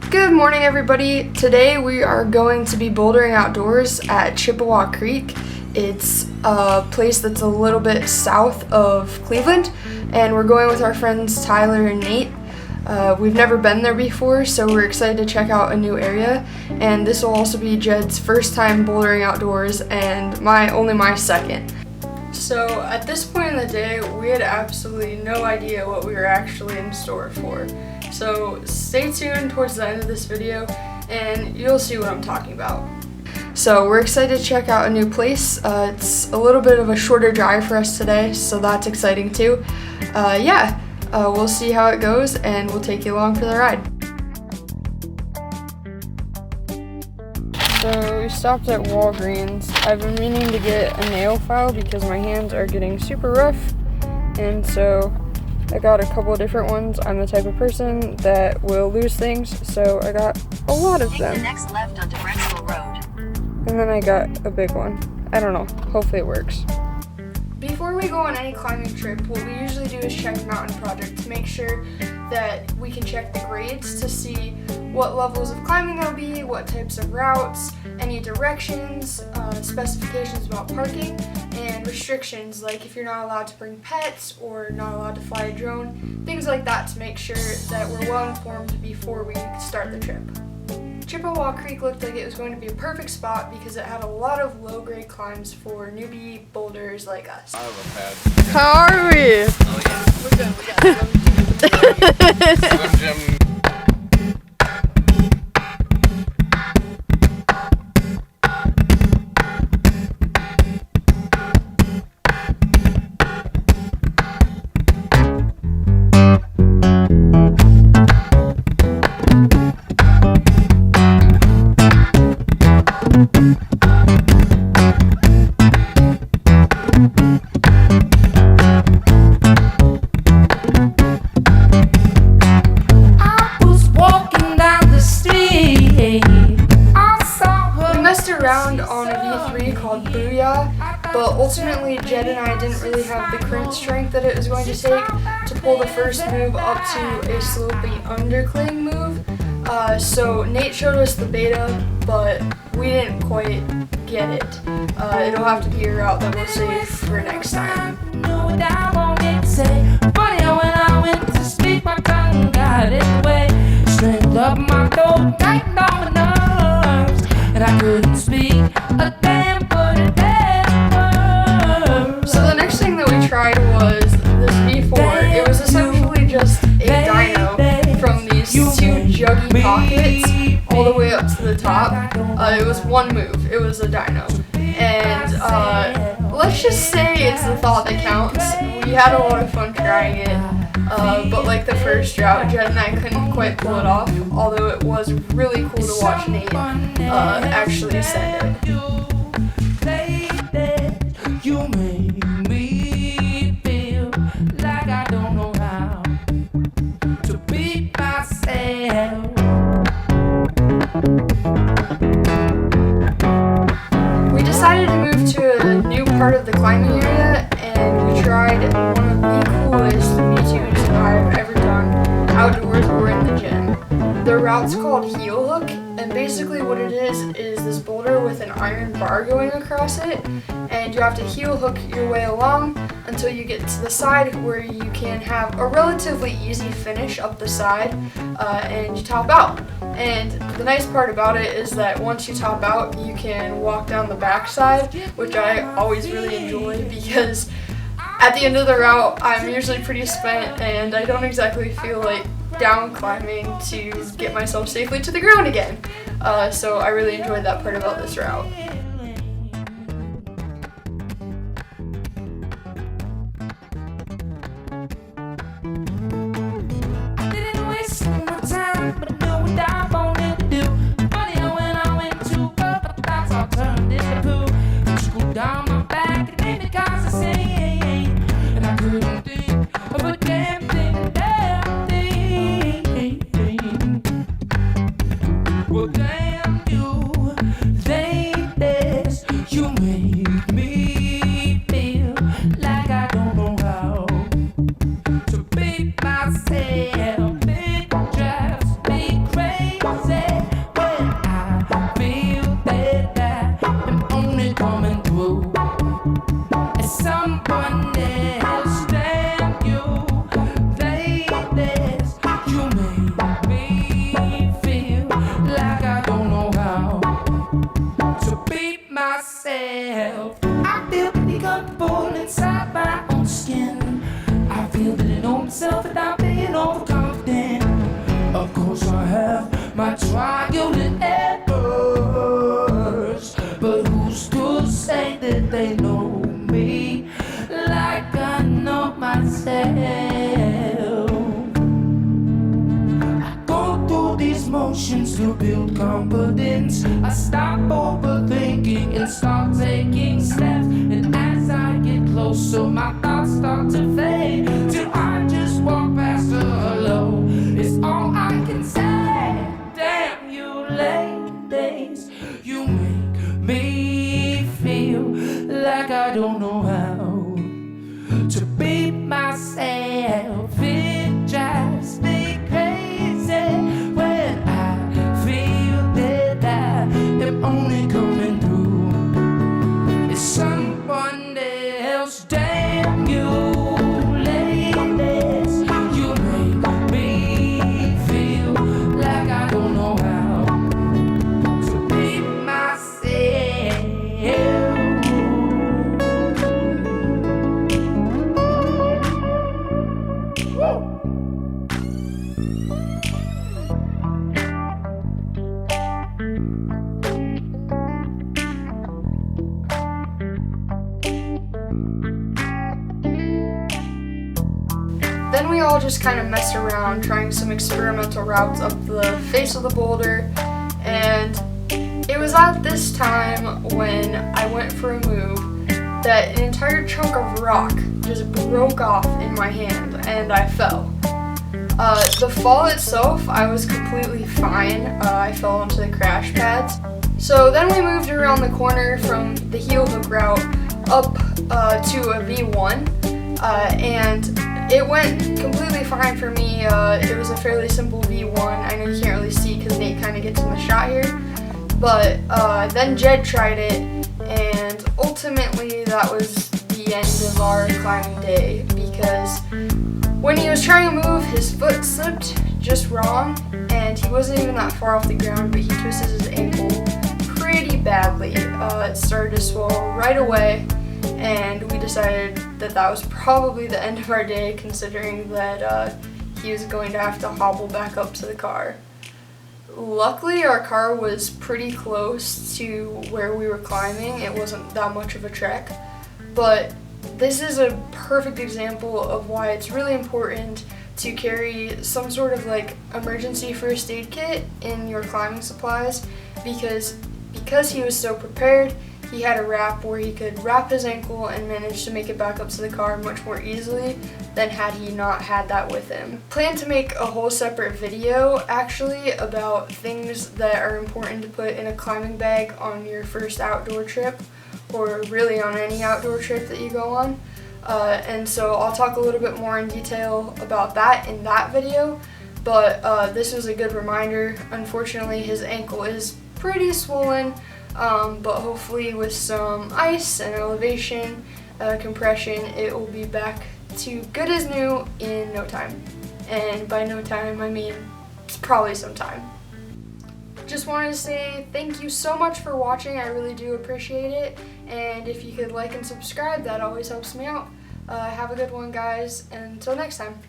Good morning, everybody. Today we are going to be bouldering outdoors at Chippewa Creek. It's a place that's a little bit south of Cleveland, and we're going with our friends Tyler and Nate. We've never been there before, so we're excited to check out a new area, and this will also be Jed's first time bouldering outdoors and only my second. So at this point in the day, we had absolutely no idea what we were actually in store for. So stay tuned towards the end of this video and you'll see what I'm talking about. So we're excited to check out a new place. It's a little bit of a shorter drive for us today, so that's exciting too. We'll see how it goes and we'll take you along for the ride. So we stopped at Walgreens. I've been meaning to get a nail file because my hands are getting super rough, and so I got a couple of different ones. I'm the type of person that will lose things, so I got a lot of them. Take the next left onto Brexville Road. And then I got a big one. I don't know, hopefully it works. Before we go on any climbing trip, what we usually do is check Mountain Project to make sure that we can check the grades to see what levels of climbing there'll be, what types of routes, any directions, specifications about parking, and restrictions like if you're not allowed to bring pets or not allowed to fly a drone, things like that to make sure that we're well informed before we start the trip. Chippewa Creek looked like it was going to be a perfect spot because it had a lot of low-grade climbs for newbie boulders like us. How are we? Oh yeah, we're good. We got Slim Jim. Around on a V3 called Booyah, but ultimately Jed and I didn't really have the current strength that it was going to take to pull the first move up to a sloping undercling move. So Nate showed us the beta, but we didn't quite get it. It'll have to be a route that we'll save for next time. And I couldn't speak a damn word. So the next thing that we tried was this V4. It was essentially just a dyno from these two juggy pockets all the way up to the top. It was one move. It was a dyno. And let's just say it's the thought that counts. We had a lot of fun trying it. But like the first route, Jed and I couldn't quite pull it off, although it was really cool to watch Nate actually send it. You make me feel like I don't know how to be myself. We decided to move to a new part of the climbing area, and we tried one of the coolest V2s I've ever done outdoors or in the gym. The route's called heel hook, and basically what it is this boulder with an iron bar going across it, and you have to heel hook your way along until you get to the side where you can have a relatively easy finish up the side, and you top out. And the nice part about it is that once you top out, you can walk down the backside, which I always really enjoy because at the end of the route, I'm usually pretty spent and I don't exactly feel like down climbing to get myself safely to the ground again. So I really enjoyed that part about this route. Well, damn you, ladies, you make me feel like I don't know how to be myself. emotions to build confidence. I stop overthinking and start taking steps. And as I get closer, my thoughts start to fade. Till I just walk past her, hello, it's all I can say. Damn you ladies, you make me feel like I don't know how to be myself. It drives me crazy when I feel that I am only coming through. It's someone else. Damn you ladies, you make me feel like I don't know how to be myself. Then we all just kind of messed around trying some experimental routes up the face of the boulder, and it was at this time when I went for a move that an entire chunk of rock just broke off in my hand and I fell. The fall itself, I was completely fine. I fell onto the crash pads. So then we moved around the corner from the heel hook route up to a V1, and it went completely fine for me. It was a fairly simple V1. I know you can't really see because Nate kind of gets in the shot here. But then Jed tried it, and ultimately that was the end of our climbing day, because when he was trying to move, his foot slipped just wrong, and he wasn't even that far off the ground, but he twisted his ankle pretty badly. It started to swell right away, and we decided that that was probably the end of our day, considering that he was going to have to hobble back up to the car. Luckily, our car was pretty close to where we were climbing. It wasn't that much of a trek, but this is a perfect example of why it's really important to carry some sort of like emergency first aid kit in your climbing supplies, because he was so prepared. He had a wrap where he could wrap his ankle and manage to make it back up to the car much more easily than had he not had that with him. Plan to make a whole separate video actually about things that are important to put in a climbing bag on your first outdoor trip, or really on any outdoor trip that you go on. And so I'll talk a little bit more in detail about that in that video, but this was a good reminder. Unfortunately, his ankle is pretty swollen, but hopefully with some ice and elevation compression, it will be back to good as new in no time. And by no time, I mean it's probably some time. Just wanted to say thank you so much for watching. I really do appreciate it. And if you could like and subscribe, that always helps me out. Have a good one, guys. And until next time.